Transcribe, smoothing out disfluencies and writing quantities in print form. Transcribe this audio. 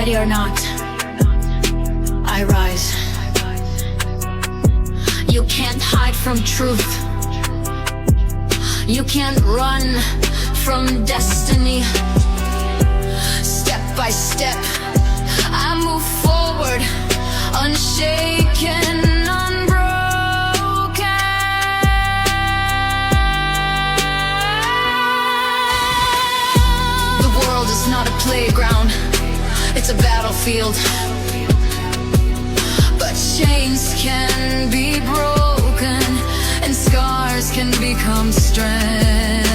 Ready or not, I rise. You can't hide from truth. You can't run from destiny. Step by step, I move forward, unshaken, unbroken. The world is not a playground, it's a battlefield. But chains can be broken and scars can become strength.